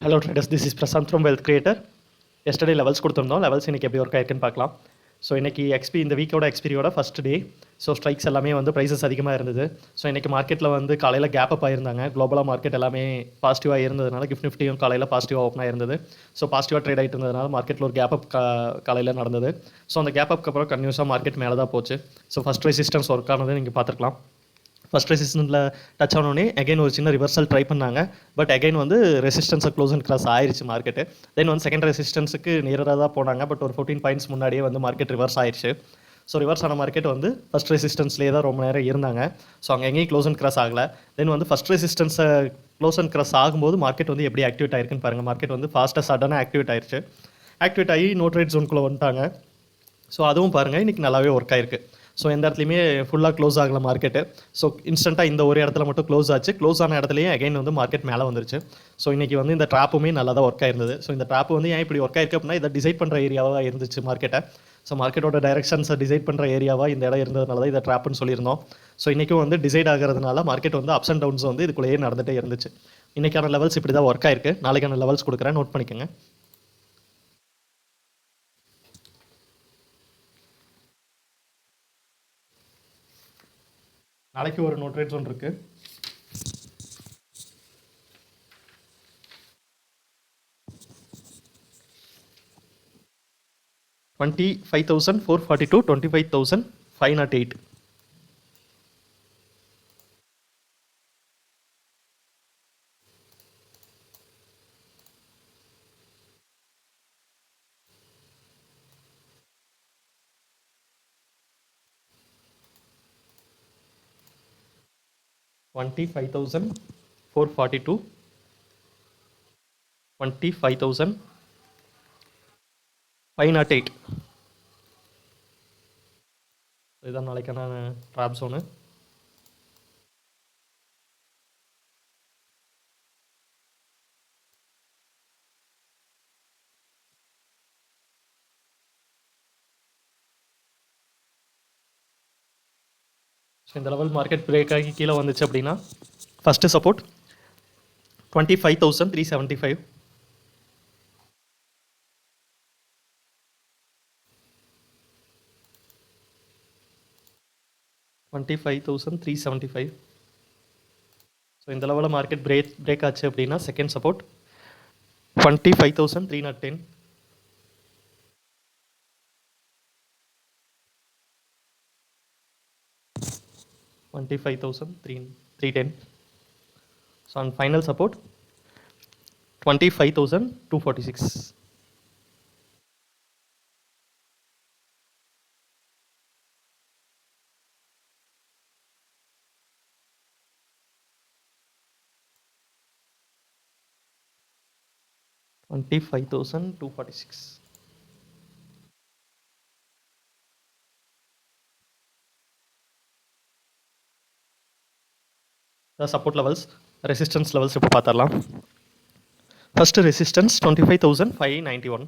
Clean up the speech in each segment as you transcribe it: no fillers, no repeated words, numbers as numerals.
Hello traders, this is Prashanth from Wealth Creator. Yesterday levels கொடுத்துருந்தோம். Levels இன்றைக்கி எப்படி work ஆயிருக்குன்னு பார்க்கலாம். ஸோ இன்றைக்கி இந்த வீக்கோட எக்ஸ்பீரியோட ஃபஸ்ட் டே. ஸோ ஸ்ட்ரைக்ஸ் எல்லாமே வந்து ப்ரைஸஸ் அதிகமாக இருந்தது. ஸோ இன்றைக்கி மார்க்கெட்டில் வந்து காலையில் கேப் அப் ஆயிருந்தாங்க. குளோபலாக மார்க்கெட் எல்லாமே பாசிட்டிவாக இருந்ததுனால கிஃப்ட் நிஃப்டியும் காலையில் பாசிட்டிவாக ஓப்பனாக இருந்தது. ஸோ பாசிட்டிவாக ட்ரேட் ஆகிட்டு இருந்ததுனால மார்க்கெட்டில் ஒரு கேப் அப் காலையில் நடந்தது. ஸோ அந்த கேப் அப்க்கு அப்புறம் கன்யூஸாக மார்க்கெட் மேலே தான் போச்சு. ஸோ ஃபஸ்ட் ரெசிஸ்டன்ஸ் ஒர்க் ஆனது நீங்கள் பார்த்துருக்கலாம். ஃபஸ்ட் ரெசிஸ்டன்ஸில் டச் ஆனோடனே அகைன் ஒரு சின்ன ரிவர்சல் ட்ரை பண்ணாங்க. பட் அகைன் வந்து ரெசிஸ்டன்ஸை க்ளோஸ் அண்ட் கிராஸ் ஆயிடுச்சு மார்க்கெட்டு. தென் வந்து செகண்ட் ரெசிஸ்டன்ஸுக்கு நியராக தான் போனாங்க. பட் ஒரு 14 பாயிண்ட்ஸ் முன்னாடியே வந்து மார்க்கெட் ரிவர்ஸ் ஆயிடுச்சு. ஸோ ரிவர்ஸ் ஆன மார்க்கெட் வந்து ஃபஸ்ட் ரெசிஸ்டன்ஸ்லேயே தான் ரொம்ப நேரம் இருந்தாங்க. ஸோ அங்கே எங்கேயும் க்ளோஸ் அண்ட் கிராஸ் ஆகலை. தென் வந்து ஃபஸ்ட் ரெசிஸ்டன்ஸை க்ளோஸ் அண்ட் கிராஸ் ஆகும்போது மார்க்கெட் வந்து எப்படி ஆக்டிவேட் ஆயிருக்குன்னு பாருங்கள். மார்க்கெட் வந்து ஃபாஸ்ட்டாக சடனாக ஆக்டிவேட் ஆயிடுச்சு. ஆக்டிவேட் ஆகி நோ ட்ரேட் ஜோனுக்குள்ளே வந்துட்டாங்க. ஸோ அதுவும் பாருங்கள் இன்றைக்கி நல்லாவே ஒர்க் ஆயிருக்கு. ஸோ எந்த இடத்துலையுமே ஃபுல்லாக க்ளோஸ் ஆகலை மார்க்கெட்டு. ஸோ இன்ஸ்டண்ட்டாக இந்த ஒரு இடத்துல மட்டும் க்ளோஸ் ஆச்சு. க்ளோஸ் ஆன இடத்துலையே அகைன் வந்து மார்க்கெட் மேலே வந்துருச்சு. ஸோ இன்றைக்கி வந்து இந்த ட்ராப்புமே நல்லா தான் ஒர்க் ஆயிருந்தது. ஸோ இந்த ட்ராப் வந்து ஏன் இப்படி ஒர்க் ஆயிருக்கு அப்படின்னா, இதை டிசைட் பண்ணுற ஏரியாவாக இருந்துச்சு மார்க்கெட்டை. ஸோ மார்க்கெட்டோட டைரக்ஷன்ஸை டிசைட் பண்ணுற ஏரியாவாக இந்த இடம் இருந்ததுனால தான் இதை ட்ராப்னு சொல்லியிருந்தோம். ஸோ இன்றைக்கும் வந்து டிசைட் ஆகிறதுனால மார்க்கெட் வந்து அப்ஸ் அண்ட் டவுன்ஸ் வந்து இதுக்குள்ளேயே நடந்துகிட்டே இருந்துச்சு. இன்றைக்கான லெவல்ஸ் இப்படி தான் ஒர்க் ஆயிருக்கு. நாளைக்கான லெவல்ஸ் கொடுக்குறேன், நோட் பண்ணிக்கோங்க. நாளைக்கு ஒரு நோ ட்ரேட் ஜோன் இருக்குது. $25,442, $25,508. $25,442, $25,508. இதுதான் நாளைக்கான ட்ராப் ஜோனு. ஸோ இந்த லெவல் மார்க்கெட் பிரேக் ஆகி கீழே வந்துச்சு அப்படின்னா ஃபஸ்ட்டு சப்போர்ட் 25,375. $25,375. ஸோ இந்த லெவலில் மார்க்கெட் பிரேக் ஆச்சு அப்படின்னா second support 25,310. $25,310. So on final support 25,246. $25,246. Support levels, resistance levels இப்போ பார்த்துடலாம். First resistance 25,591.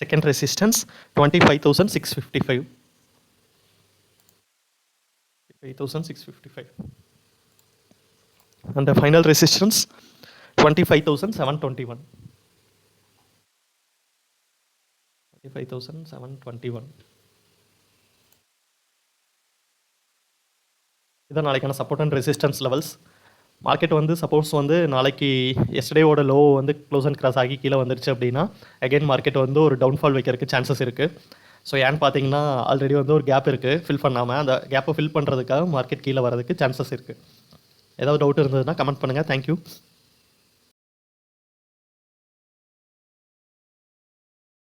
Second resistance 25,655. 25,655. And the final resistance 25,721. 25,721. இதான் நாளைக்கான support and resistance levels. Market வந்து சப்போஸ் வந்து நாளைக்கு எஸ்டர்டேவோட லோ வந்து க்ளோஸ் அண்ட் கிராஸ் ஆகி கீழே வந்துருச்சு அப்படின்னா அகைன் மார்க்கெட் வந்து ஒரு டவுன்ஃபால் வைக்கிறதுக்கு சான்சஸ் இருக்குது. ஸோ ஏன்னு பார்த்தீங்கன்னா ஆல்ரெடி வந்து ஒரு கேப் இருக்குது ஃபில் பண்ணாமல். அந்த கேப்பை ஃபில் பண்ணுறதுக்காக மார்க்கெட் கீழே வரதுக்கு சான்சஸ் இருக்குது. ஏதாவது டவுட் இருந்ததுன்னா கமெண்ட் பண்ணுங்கள். தேங்க்யூ.